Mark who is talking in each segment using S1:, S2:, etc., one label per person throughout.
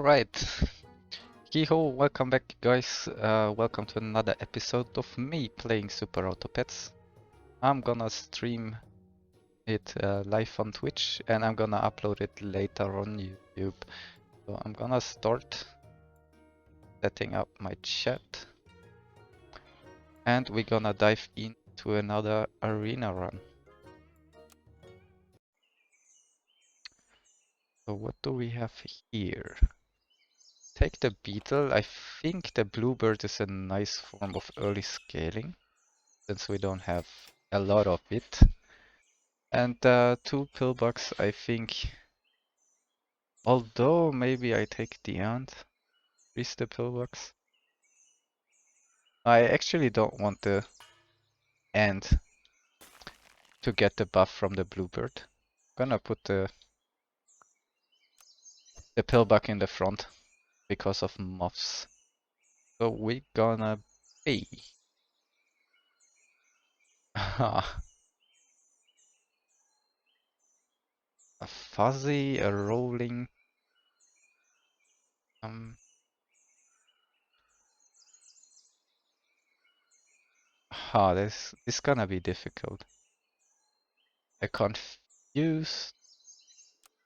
S1: Right. Hiho, welcome back guys. Welcome to another episode of me playing Super Auto Pets. I'm gonna stream it live on Twitch and I'm gonna upload it later on YouTube. So I'm gonna start setting up my chat and we're gonna dive into another arena run. So what do we have here? Take the beetle. I think the bluebird is a nice form of early scaling since we don't have a lot of it. And two pillbox, I think. Although maybe I take the ant, increase the pillbox. I actually don't want the ant to get the buff from the bluebird. Gonna put the pillbox in the front because of moths. So we gonna be a fuzzy, a rolling. This gonna be difficult. A confused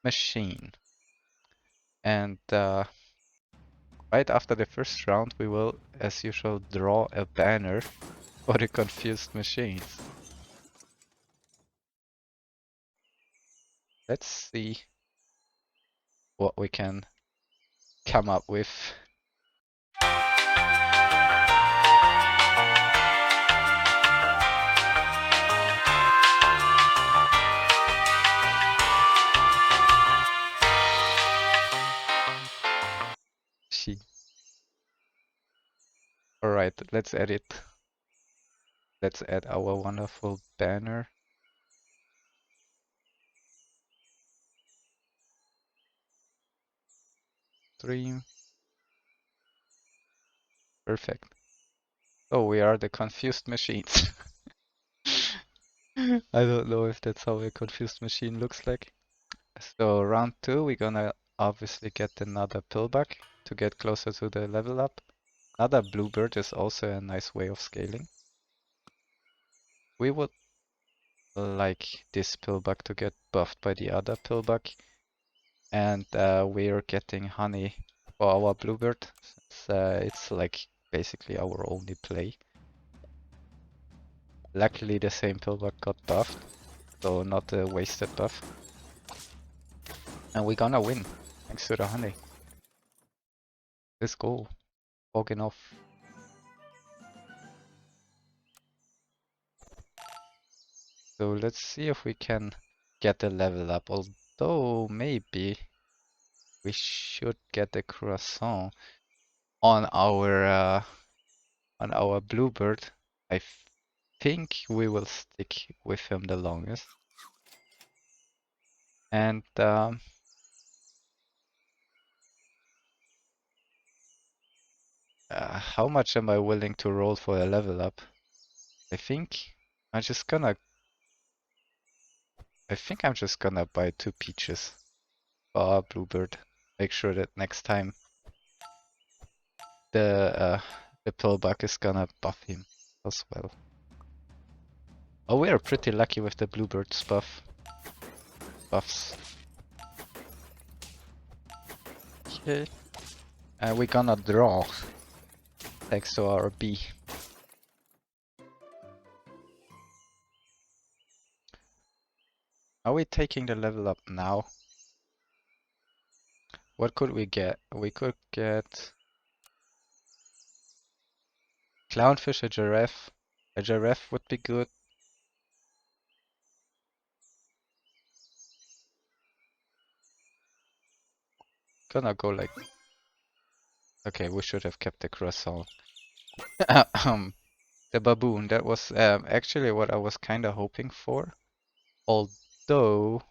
S1: machine. And right after the first round, we will, as usual, draw a banner for the confused machines. Let's see what we can come up with. Alright, let's add it. Let's add our wonderful banner. Stream. Perfect. Oh, we are the confused machines. I don't know if that's how a confused machine looks like. So round 2, we're gonna obviously get another pillbug to get closer to the level up. Another bluebird is also a nice way of scaling. We would like this pillbug to get buffed by the other pillbug, and we're getting honey for our bluebird, since it's like basically our only play. Luckily the same pillbug got buffed, so not a wasted buff. And we're gonna win, thanks to the honey. Let's go. Walking off. So let's see if we can get the level up, although maybe we should get a croissant on our bluebird. I think we will stick with him the longest. And how much am I willing to roll for a level up? I think I'm just gonna buy 2 peaches for our bluebird. Make sure that next time the pillbug is gonna buff him as well. Oh, we are pretty lucky with the bluebird's buffs. Okay. We're gonna draw thanks to our bee. Are we taking the level up now? What could we get? We could get clownfish, a giraffe. A giraffe would be good. Gonna go like... Okay, we should have kept the croissant. The baboon, that was actually what I was kinda hoping for. Although...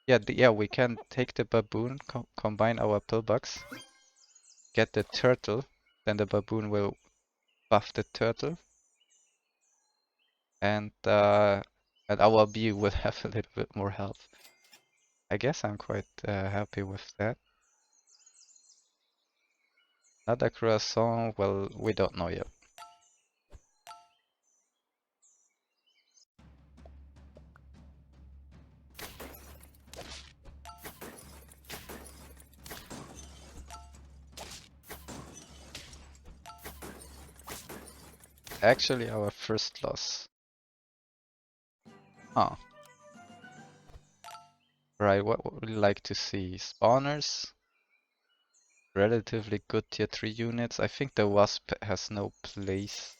S1: Yeah, we can take the baboon, combine our pillbugs, get the turtle, then the baboon will buff the turtle, and our bee will have a little bit more health. I guess I'm quite happy with that. Another croissant, well, we don't know yet. Actually, our first loss. Huh. Right, what would we like to see? Spawners? Relatively good tier 3 units. I think the Wasp has no place.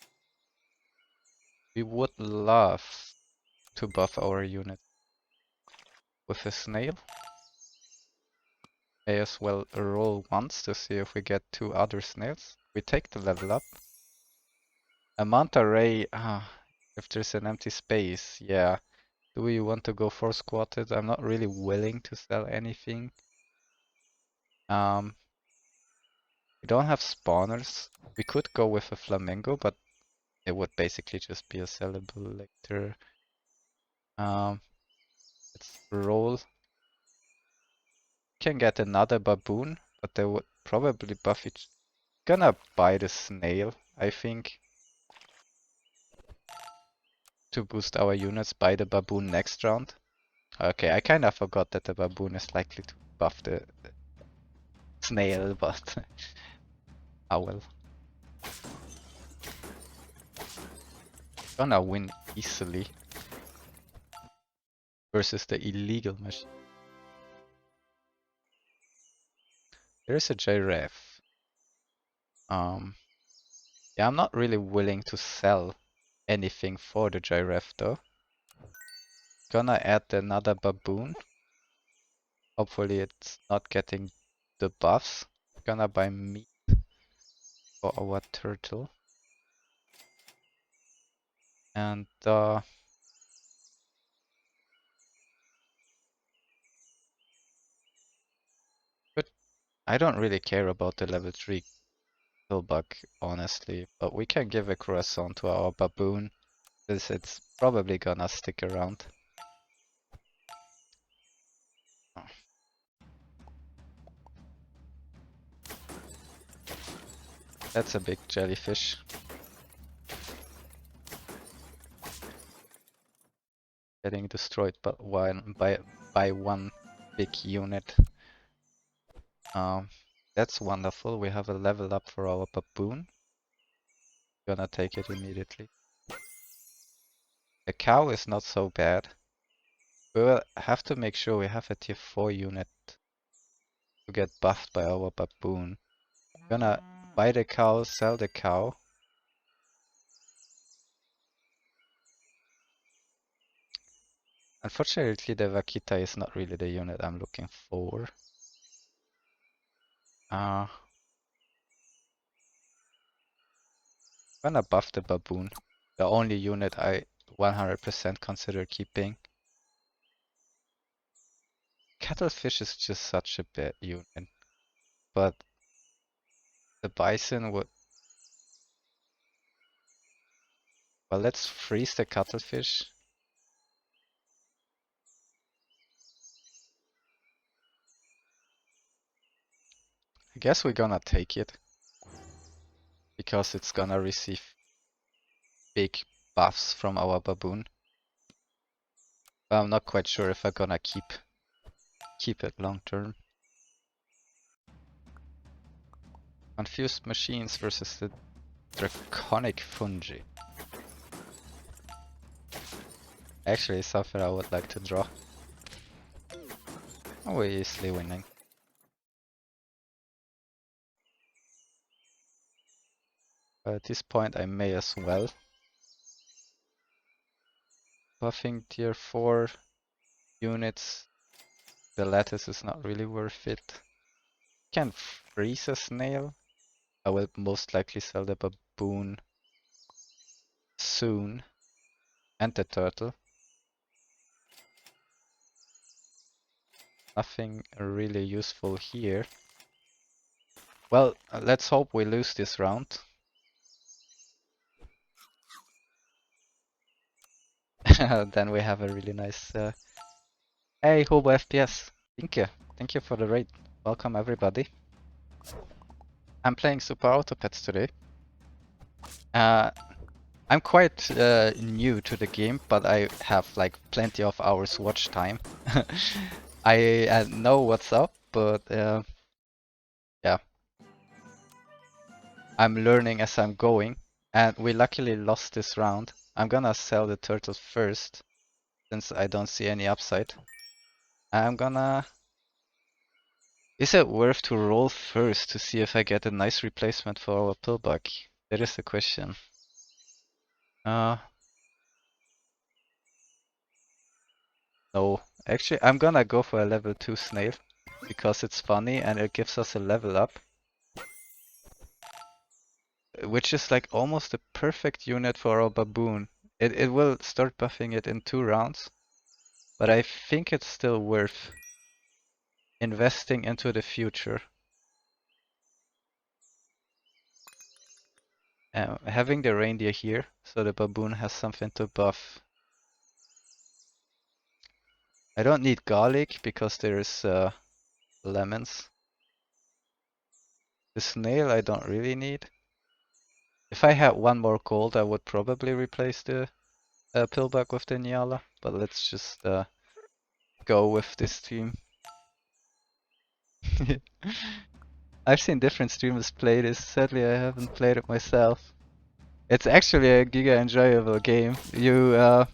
S1: We would love to buff our unit with a snail. May as well roll once to see if we get 2 other snails. We take the level up. A manta ray, if there's an empty space, yeah. Do we want to go for squatted? I'm not really willing to sell anything. We don't have spawners. We could go with a flamingo, but it would basically just be a sellable lector. Let's roll. Can get another baboon, but they would probably buff it. Gonna buy the snail, I think, to boost our units. Buy the baboon next round. Okay, I kind of forgot that the baboon is likely to buff the snail, but oh well. Gonna win easily versus the illegal machine. There's a giraffe. Yeah, I'm not really willing to sell anything for the giraffe though. Gonna add another baboon. Hopefully it's not getting the buffs. Gonna buy meat for our turtle. And but I don't really care about the level 3 killbug, honestly. But we can give a croissant to our baboon, since it's probably gonna stick around. Oh. That's a big jellyfish. Getting destroyed by one big unit. That's wonderful. We have a level up for our baboon. Gonna take it immediately. The cow is not so bad. We will have to make sure we have a tier 4 unit to get buffed by our baboon. Gonna buy the cow, sell the cow. Unfortunately, the Vaquita is not really the unit I'm looking for. Gonna buff the baboon. The only unit I 100% consider keeping. Cuttlefish is just such a bad unit. But the bison would... Well, let's freeze the cuttlefish. I guess we're gonna take it. Because it's gonna receive big buffs from our baboon. But I'm not quite sure if I'm gonna keep it long term. Confused machines versus the draconic fungi. Actually, something I would like to draw. Oh, we're easily winning. But at this point, I may as well. Buffing tier 4 units. The lattice is not really worth it. Can freeze a snail. I will most likely sell the baboon soon. And the turtle. Nothing really useful here. Well, let's hope we lose this round. Then we have a really nice... Hey, Hobo FPS. Thank you. Thank you for the raid. Welcome everybody. I'm playing Super Autopets today. I'm quite new to the game, but I have like plenty of hours watch time. I know what's up, but yeah, I'm learning as I'm going. And we luckily lost this round. I'm gonna sell the turtle first, since I don't see any upside. I'm gonna... Is it worth to roll first to see if I get a nice replacement for our pillbug? That is the question. Uh, no. Actually, I'm gonna go for a level 2 snail, because it's funny and it gives us a level up. Which is like almost a perfect unit for our baboon. It will start buffing it in 2 rounds, but I think it's still worth investing into the future. Having the reindeer here, so the baboon has something to buff. I don't need garlic because there's lemons. The snail I don't really need. If I had 1 more gold, I would probably replace the pillbug with the Nyala, but let's just go with this team. I've seen different streamers play this. Sadly, I haven't played it myself. It's actually a giga enjoyable game. You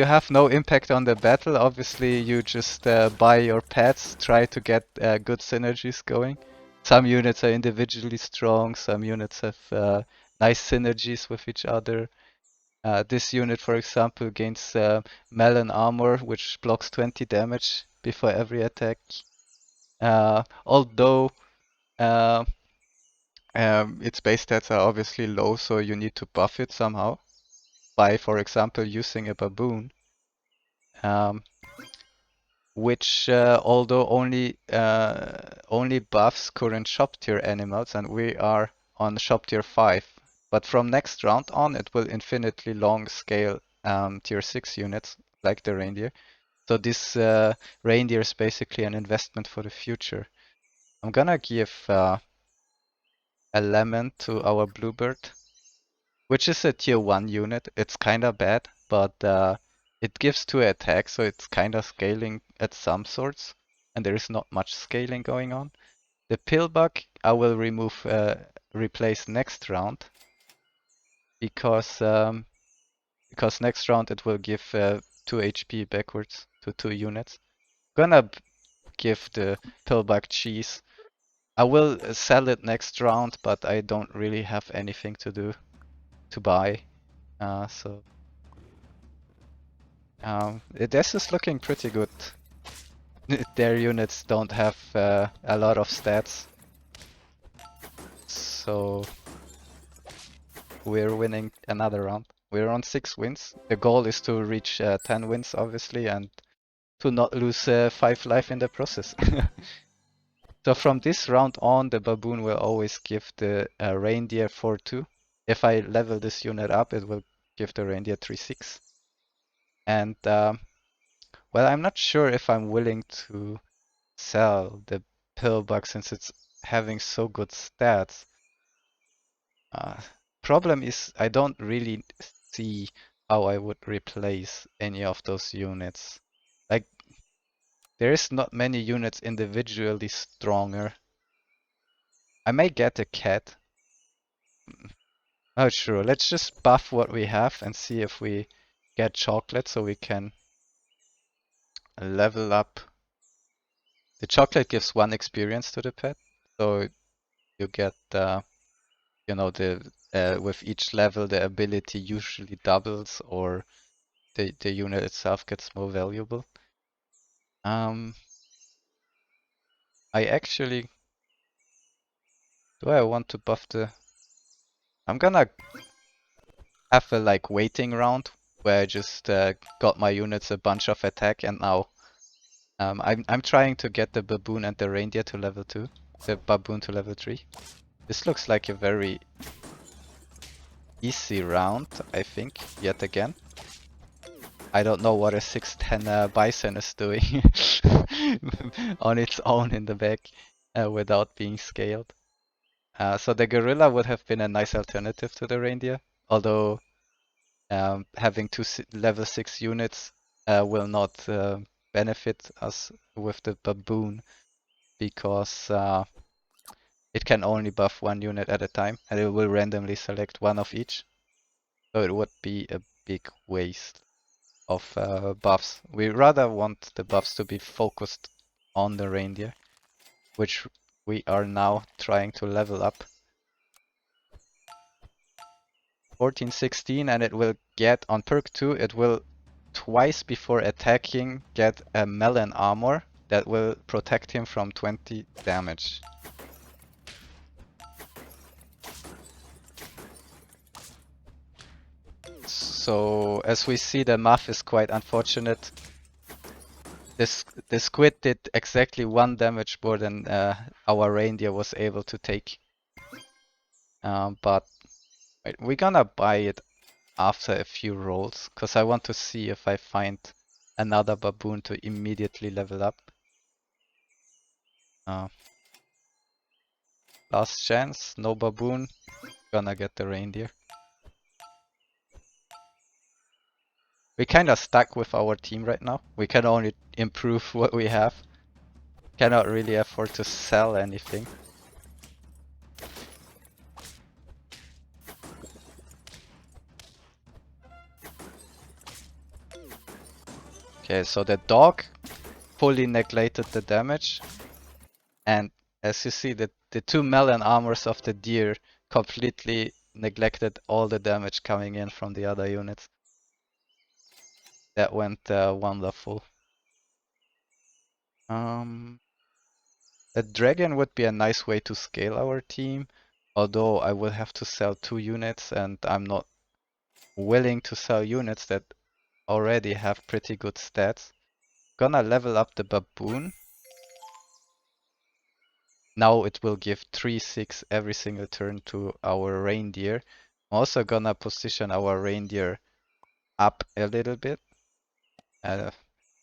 S1: have no impact on the battle. Obviously, you just buy your pets, try to get good synergies going. Some units are individually strong. Some units have nice synergies with each other. This unit, for example, gains melon armor, which blocks 20 damage before every attack. Although its base stats are obviously low, so you need to buff it somehow by, for example, using a baboon, which although only buffs current shop tier animals, and we are on shop tier 5. But from next round on, it will infinitely long scale tier 6 units like the reindeer. So this reindeer is basically an investment for the future. I'm gonna give a lemon to our bluebird, which is a tier 1 unit. It's kinda bad, but it gives 2 attacks, so it's kinda scaling at some sorts, and there is not much scaling going on. The pillbug I will replace next round, because next round it will give 2 HP backwards to 2 units. Gonna give the pillbug cheese. I will sell it next round, but I don't really have anything to do to buy. So this is looking pretty good. Their units don't have a lot of stats, so we're winning another round. We're on 6 wins. The goal is to reach 10 wins, obviously, and to not lose 5 life in the process. So from this round on, the baboon will always give the reindeer 4-2. If I level this unit up, it will give the reindeer 3-6. And well, I'm not sure if I'm willing to sell the pillbug since it's having so good stats. Problem is I don't really see how I would replace any of those units. Like, there is not many units individually stronger. I may get a cat. Oh, sure. Let's just buff what we have and see if we get chocolate so we can level up. The chocolate gives 1 experience to the pet, so you get, you know, with each level the ability usually doubles, or the unit itself gets more valuable. I actually, do I want to buff the? I'm gonna have a like waiting round where I just got my units a bunch of attack, and now I'm trying to get the baboon and the reindeer to level 2, the baboon to level 3. This looks like a very easy round, I think, yet again. I don't know what a 610 bison is doing on its own in the back. without being scaled. So the gorilla would have been a nice alternative to the reindeer, although having two level 6 units will not benefit us with the baboon because it can only buff one unit at a time and it will randomly select one of each. So it would be a big waste of buffs. We rather want the buffs to be focused on the reindeer, which we are now trying to level up. 14, 16, and it will get on perk 2, it will twice before attacking get a melon armor that will protect him from 20 damage. So as we see, the math is quite unfortunate. The squid did exactly 1 damage more than our reindeer was able to take. But we're gonna buy it after a few rolls, because I want to see if I find another baboon to immediately level up. Last chance, no baboon, gonna get the reindeer. We're kinda stuck with our team right now. We can only improve what we have. Cannot really afford to sell anything. Okay, so the dog fully neglected the damage. And as you see, the 2 melon armors of the deer completely neglected all the damage coming in from the other units. That went wonderful. The dragon would be a nice way to scale our team, although I will have to sell 2 units and I'm not willing to sell units that already have pretty good stats. Gonna level up the baboon. Now it will give 3-6 every single turn to our reindeer. I'm also gonna position our reindeer up a little bit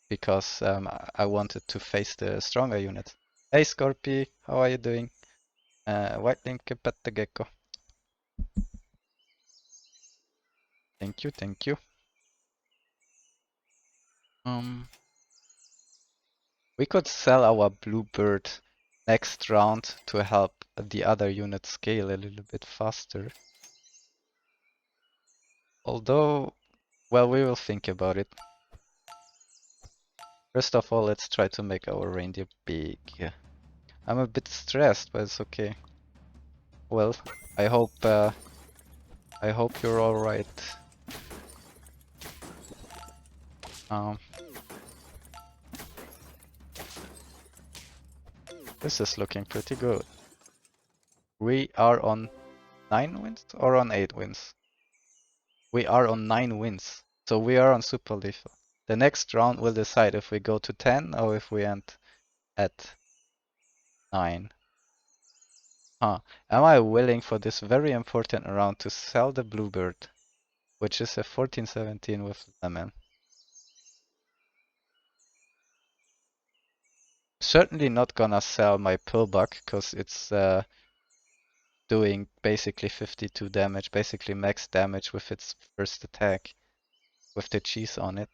S1: because I wanted to face the stronger units. Hey Scorpy, how are you doing? White Link pet the gecko. Thank you, thank you. We could sell our bluebird next round to help the other unit scale a little bit faster. Although, well, we will think about it. First of all, let's try to make our reindeer big. I'm a bit stressed, but it's okay. Well, I hope you're all right. This is looking pretty good. We are on 9 wins or on 8 wins? We are on 9 wins, so we are on super lethal. The next round will decide if we go to 10 or if we end at 9. Am I willing for this very important round to sell the bluebird, which is a 14-17 with lemon? Certainly not gonna sell my pillbug because it's doing basically 52 damage, basically max damage with its first attack with the cheese on it.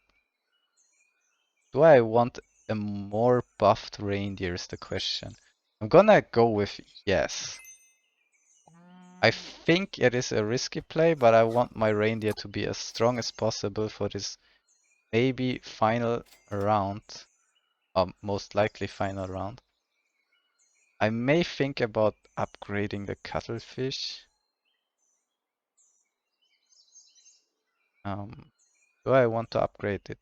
S1: Do I want a more buffed reindeer is the question. I'm gonna go with yes. I think it is a risky play, but I want my reindeer to be as strong as possible for this maybe final round, most likely final round. I may think about upgrading the cuttlefish. Do I want to upgrade it?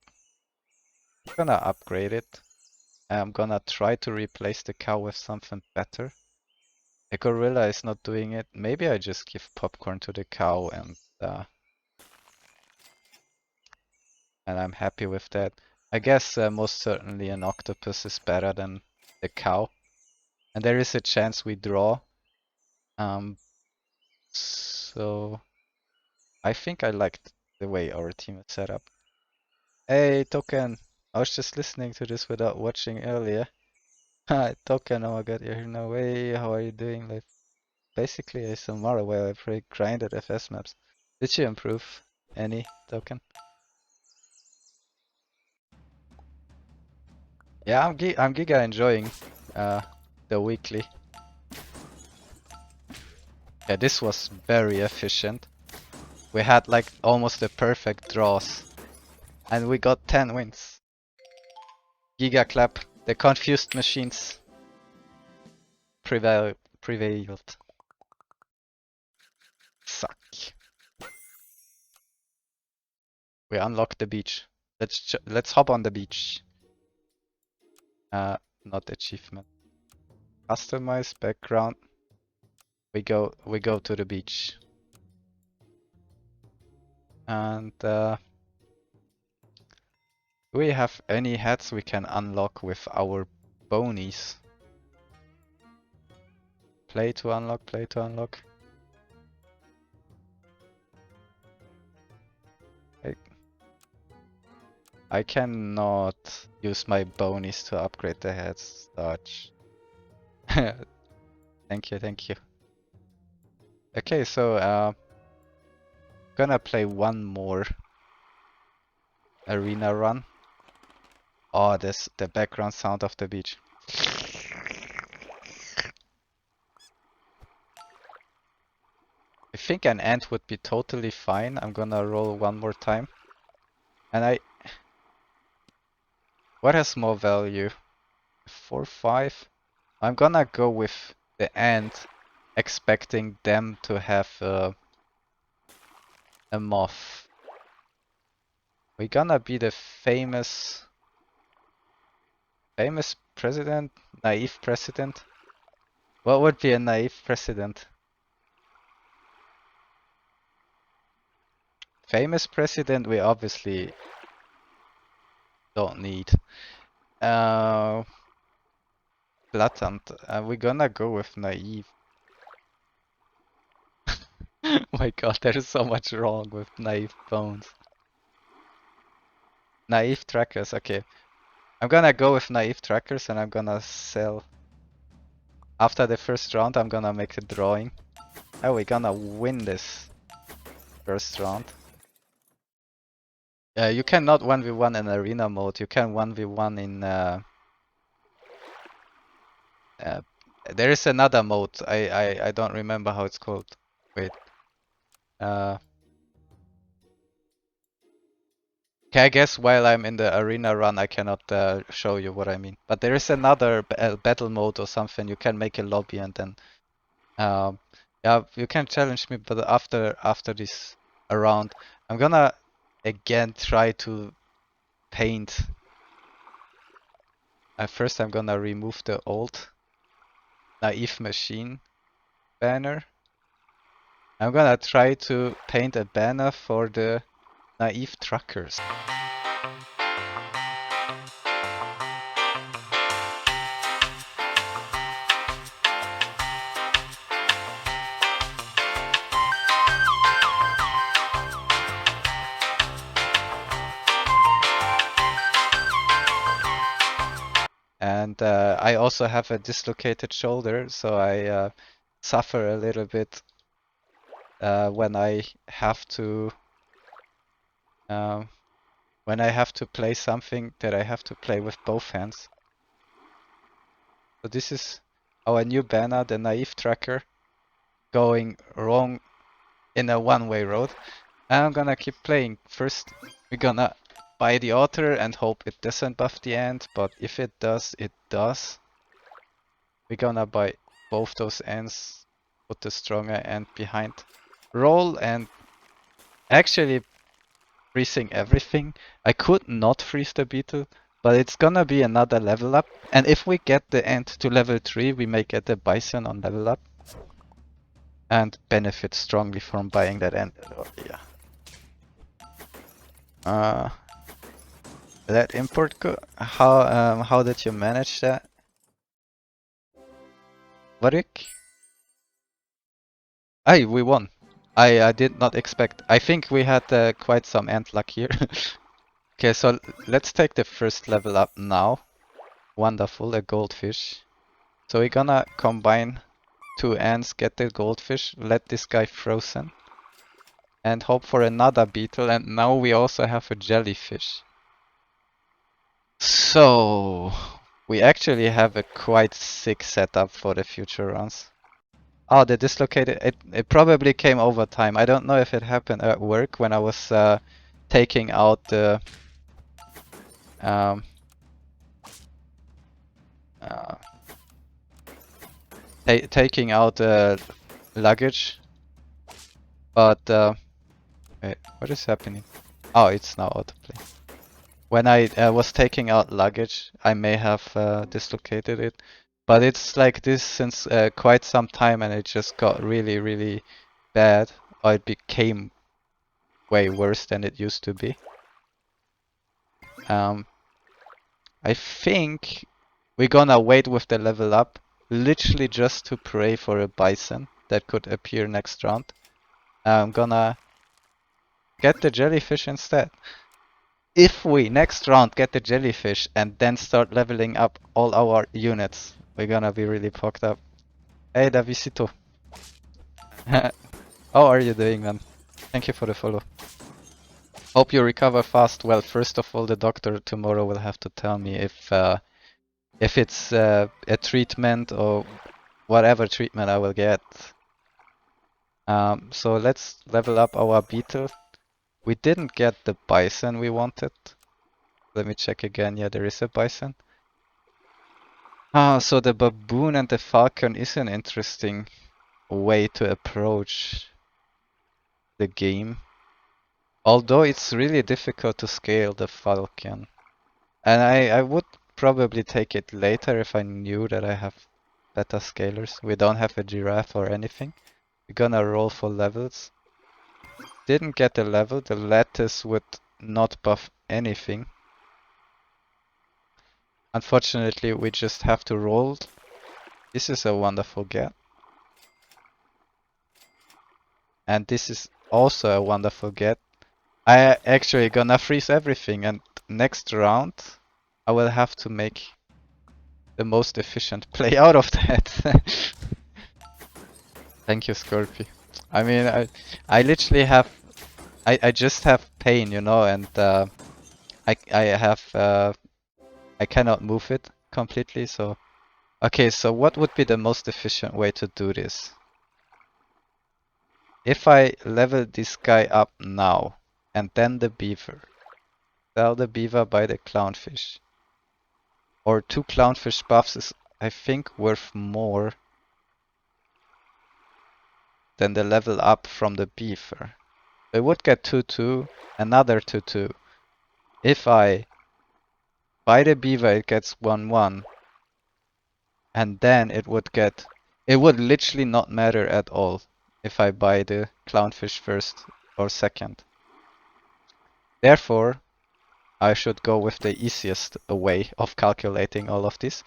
S1: I'm gonna upgrade it. I'm gonna try to replace the cow with something better. The gorilla is not doing it. Maybe I just give popcorn to the cow and I'm happy with that. I guess most certainly an octopus is better than the cow. And there is a chance we draw. So I think I liked the way our team is set up. Hey, Token. I was just listening to this without watching earlier. Hi, Token, oh my god, you're here no way. How are you doing? Like, basically, a Samara where I play grinded FS maps. Did you improve any, Token? Yeah, I'm giga enjoying the weekly. Yeah, this was very efficient. We had like almost the perfect draws, and we got 10 wins. Giga clap. The confused machines prevailed. Suck. We unlocked the beach. Let's hop on the beach. Not achievement. Customize background. We go to the beach. And do we have any hats we can unlock with our bonies? Play to unlock, play to unlock. I cannot use my bonies to upgrade the hats. Such. Thank you, thank you. Okay, so gonna play one more arena run. Oh, this the background sound of the beach. I think an ant would be totally fine. I'm gonna roll one more time. And what has more value? 4, 5? I'm gonna go with the ant, expecting them to have a moth. We're gonna be the famous president? Naive president? What would be a naive president? Famous president we obviously don't need. Blatant. We're gonna go with naive. My god, there is so much wrong with naive bones. Naive trackers, okay. I'm gonna go with naive trackers and I'm gonna sell. After the first round, I'm gonna make a drawing. Oh, we're gonna win this first round. You cannot 1v1 in arena mode. You can 1v1 in there is another mode. I don't remember how it's called. Wait. Okay, I guess while I'm in the arena run, I cannot show you what I mean. But there is another battle mode or something. You can make a lobby and then, yeah, you can challenge me. But after this round, I'm gonna again try to paint. First, I'm gonna remove the old naive machine banner. I'm gonna try to paint a banner for the naive truckers. And I also have a dislocated shoulder, so I suffer a little bit when I have to play something that I have to play with both hands. So this is our new banner, the naive tracker, going wrong in a one-way road. And I'm gonna keep playing. First, we're gonna buy the author and hope it doesn't buff the end, but if it does, it does. We're gonna buy both those ends, put the stronger end behind. Roll and actually freezing everything. I could not freeze the beetle, but it's gonna be another level up. And if we get the end to level 3, we may get the bison on level up. And benefit strongly from buying that end. Oh, yeah. Let import go. How did you manage that? Varric? Hey, we won. I did not expect. I think we had quite some ant luck here. Okay, so let's take the first level up now. Wonderful, a goldfish. So we're gonna combine 2 ants, get the goldfish, let this guy frozen, and hope for another beetle, and now we also have a jellyfish. So we actually have a quite sick setup for the future runs. Oh, the dislocated, it probably came over time. I don't know if it happened at work when I was taking out the um, uh, taking out the luggage, but wait, what is happening? Oh, it's now autoplay. When I was taking out luggage, I may have dislocated it, but it's like this since quite some time, and it just got really, really bad, or it became way worse than it used to be. I think we're gonna wait with the level up, literally just to pray for a bison that could appear next round. I'm gonna get the jellyfish instead. If we next round get the jellyfish and then start leveling up all our units, we're gonna be really fucked up. Hey, Davisito. How are you doing, man? Thank you for the follow. Hope you recover fast. Well, first of all, the doctor tomorrow will have to tell me if it's a treatment or whatever treatment I will get. So let's level up our beetle. We didn't get the bison we wanted. Let me check again. Yeah, there is a bison. So the baboon and the falcon is an interesting way to approach the game. Although it's really difficult to scale the falcon. And I would probably take it later if I knew that I have better scalers. We don't have a giraffe or anything. We're gonna roll for levels. Didn't get a level. The lattice would not buff anything. Unfortunately, we just have to roll. This is a wonderful get. And this is also a wonderful get. I actually gonna freeze everything, and next round I will have to make the most efficient play out of that. Thank you, Scorpio. I mean, I literally have, I just have pain, you know, and I have, I cannot move it completely, so. Okay, so what would be the most efficient way to do this? If I level this guy up now, and then the beaver, sell the beaver by the clownfish. Or 2 clownfish buffs is, I think, worth more than the level up from the beaver. I would get 2-2, another 2-2. If I buy the beaver, it gets 1-1. And then it would literally not matter at all if I buy the clownfish first or second. Therefore, I should go with the easiest way of calculating all of this.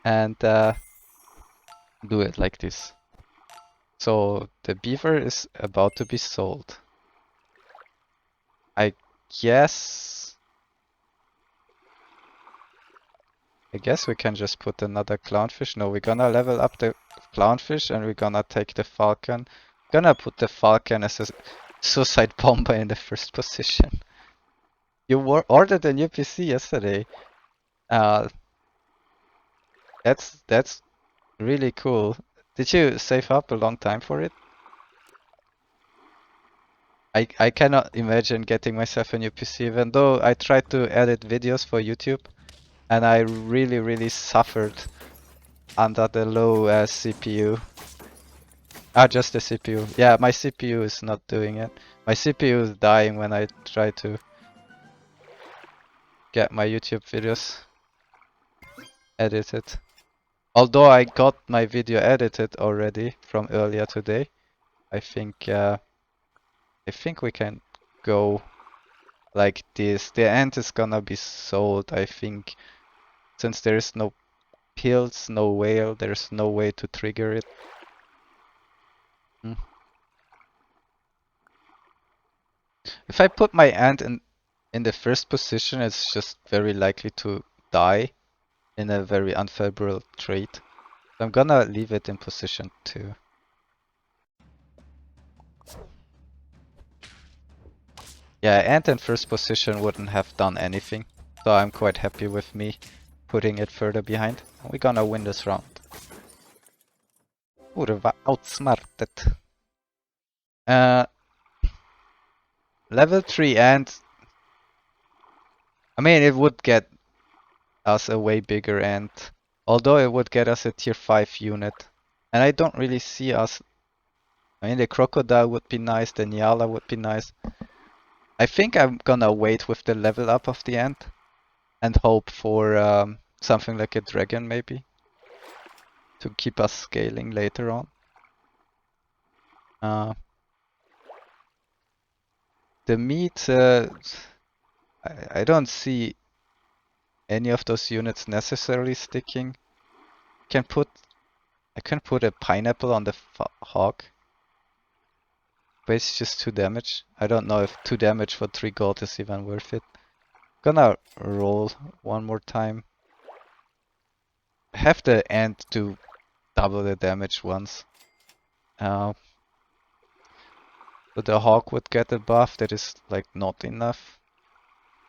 S1: And do it like this. So the beaver is about to be sold. I guess we can just put another clownfish. No, we're gonna level up the clownfish and we're gonna take the falcon. Gonna put the falcon as a suicide bomber in the first position. You ordered a new PC yesterday. That's really cool. Did you save up a long time for it? I cannot imagine getting myself a new PC, even though I tried to edit videos for YouTube, and I really, really suffered under the low CPU. Just the CPU. Yeah, my CPU is not doing it. My CPU is dying when I try to get my YouTube videos edited. Although I got my video edited already from earlier today, I think we can go like this. The end is gonna be sold, I think, since there is no pills, no whale, there's no way to trigger it. If I put my ant in the first position, it's just very likely to die in a very unfavorable trade. So I'm gonna leave it in position 2. Yeah, and in first position wouldn't have done anything, so I'm quite happy with me putting it further behind. We're gonna win this round. Kurva outsmarted. Level 3 and I mean it would get us a way bigger ant, although it would get us a tier 5 unit. And I don't really see us. I mean the crocodile would be nice, the Nyala would be nice. I think I'm gonna wait with the level up of the ant and hope for something like a dragon maybe to keep us scaling later on. The meat, I don't see any of those units necessarily sticking. I can put a pineapple on the hog, but it's just 2 damage. I don't know if 2 damage for 3 gold is even worth it. Gonna roll one more time. Have the ant do double the damage once. So the hog would get a buff that is like not enough.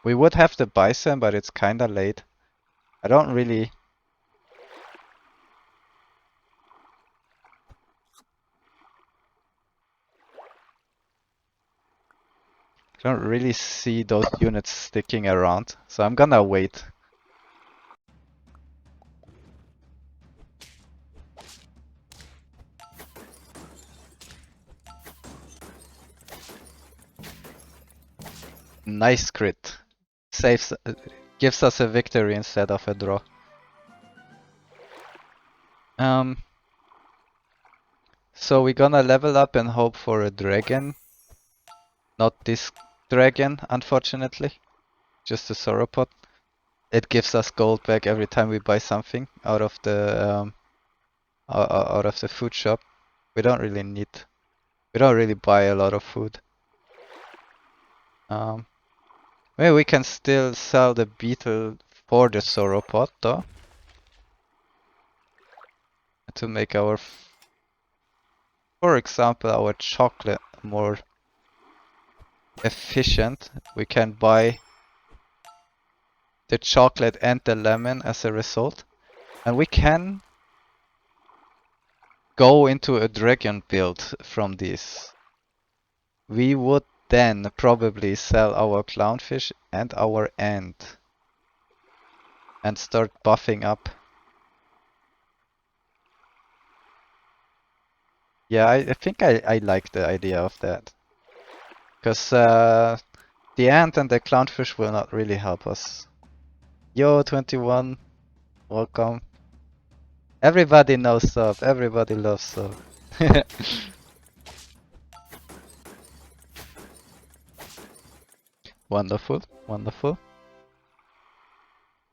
S1: We would have the bison, but it's kinda late. I don't really see those units sticking around, so I'm gonna wait. Nice crit. Saves, gives us a victory instead of a draw. So we're gonna level up and hope for a dragon. Not this dragon, unfortunately. Just a sauropod. It gives us gold back every time we buy something out of the food shop. We don't really buy a lot of food. Maybe we can still sell the beetle for the sauropod though. To make our, for example, our chocolate more efficient. We can buy the chocolate and the lemon as a result. And we can go into a dragon build from this. We would then probably sell our clownfish and our ant and start buffing up. Yeah, I think I like the idea of that. Because the ant and the clownfish will not really help us. Yo, 21, welcome. Everybody knows sub, everybody loves sub. Wonderful, wonderful.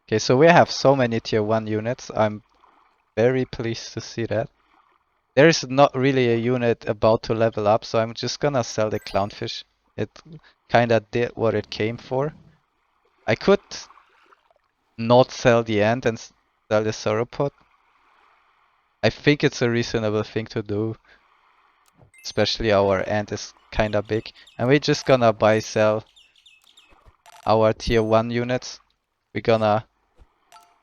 S1: Okay, so we have so many tier 1 units. I'm very pleased to see that. There is not really a unit about to level up, so I'm just gonna sell the clownfish. It kinda did what it came for. I could not sell the ant and sell the sauropod. I think it's a reasonable thing to do. Especially our ant is kinda big. And we're just gonna buy sell our tier 1 units. We're gonna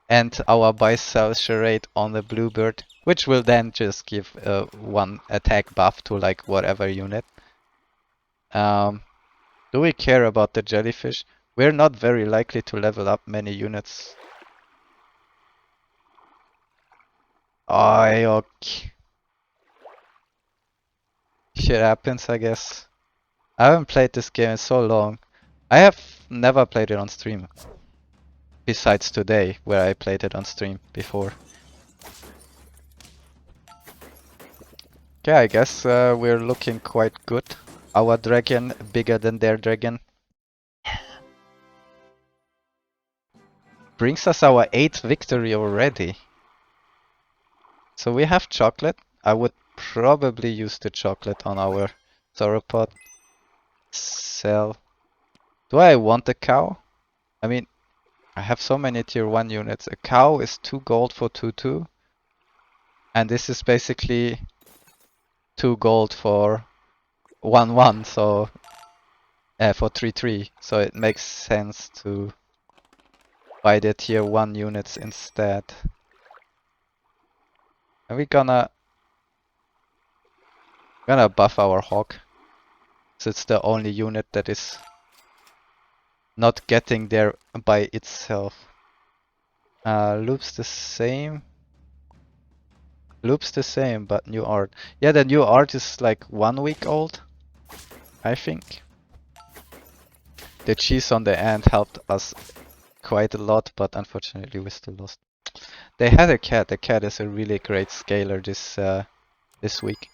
S1: end our buy sell charade on the bluebird, which will then just give 1 attack buff to like whatever unit. Do we care about the jellyfish? We're not very likely to level up many units. Okay. Shit happens, I guess. I haven't played this game in so long. I have never played it on stream. Besides today, where I played it on stream before. Okay, I guess we're looking quite good. Our dragon bigger than their dragon. Brings us our 8th victory already. So we have chocolate. I would probably use the chocolate on our sauropod. Sell. Do I want the cow? I mean, I have so many tier 1 units. A cow is 2 gold for 2-2. And this is basically 2 gold for 1-1, so for 3-3. So it makes sense to buy the tier 1 units instead. And we're gonna buff our hawk. So it's the only unit that is not getting there by itself. Loops the same. Loops the same, but new art. Yeah, the new art is like 1 week old, I think. The cheese on the end helped us quite a lot, but unfortunately we still lost. They had a cat. The cat is a really great scaler this week.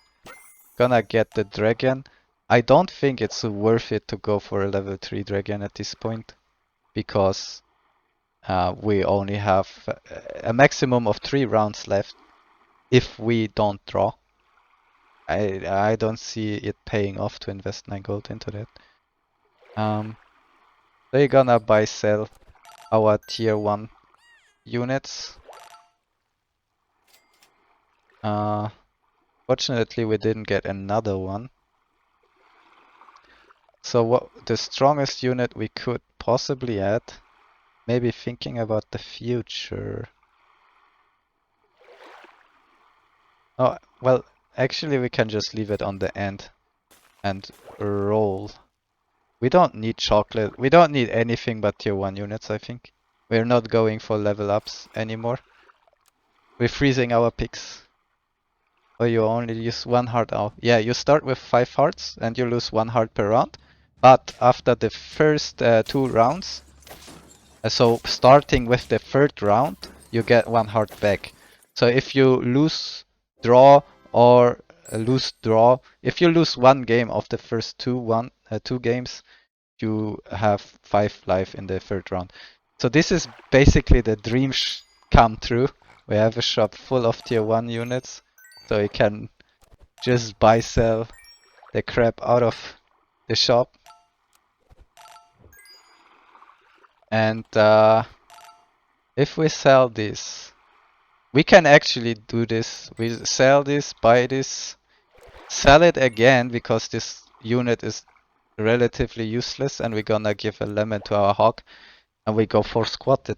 S1: Gonna get the dragon. I don't think it's worth it to go for a level 3 dragon at this point, because we only have a maximum of 3 rounds left if we don't draw. I don't see it paying off to invest 9 gold into that. They're gonna buy sell our tier 1 units. Fortunately we didn't get another one. So what the strongest unit we could possibly add, maybe thinking about the future. Oh, well, actually we can just leave it on the end and roll. We don't need chocolate. We don't need anything but tier 1 units, I think. We're not going for level ups anymore. We're freezing our picks. Oh, you only use 1 heart. Oh, yeah, you start with 5 hearts and you lose 1 heart per round. But after the first 2 rounds, so starting with the 3rd round, you get 1 heart back. So if you lose draw or lose draw, if you lose 1 game of the first 2 games, you have 5 life in the 3rd round. So this is basically the dream come true. We have a shop full of tier 1 units, so you can just buy sell the crap out of the shop. And if we sell this, we can actually do this. We sell this, buy this, sell it again because this unit is relatively useless, and we're gonna give a lemon to our hawk, and we go for squatted.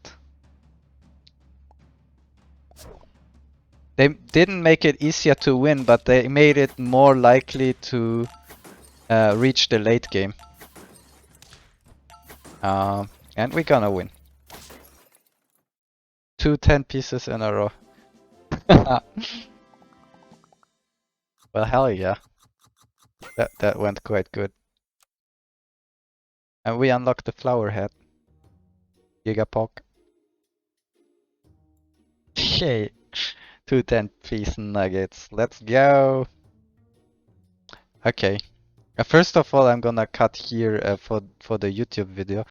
S1: They didn't make it easier to win, but they made it more likely to reach the late game. And we're gonna win. 2 10 pieces in a row. Well, hell yeah. That went quite good. And we unlocked the flower head. Gigapok. Yay! 2 10-piece nuggets. Let's go! Okay. First of all, I'm gonna cut here for the YouTube video.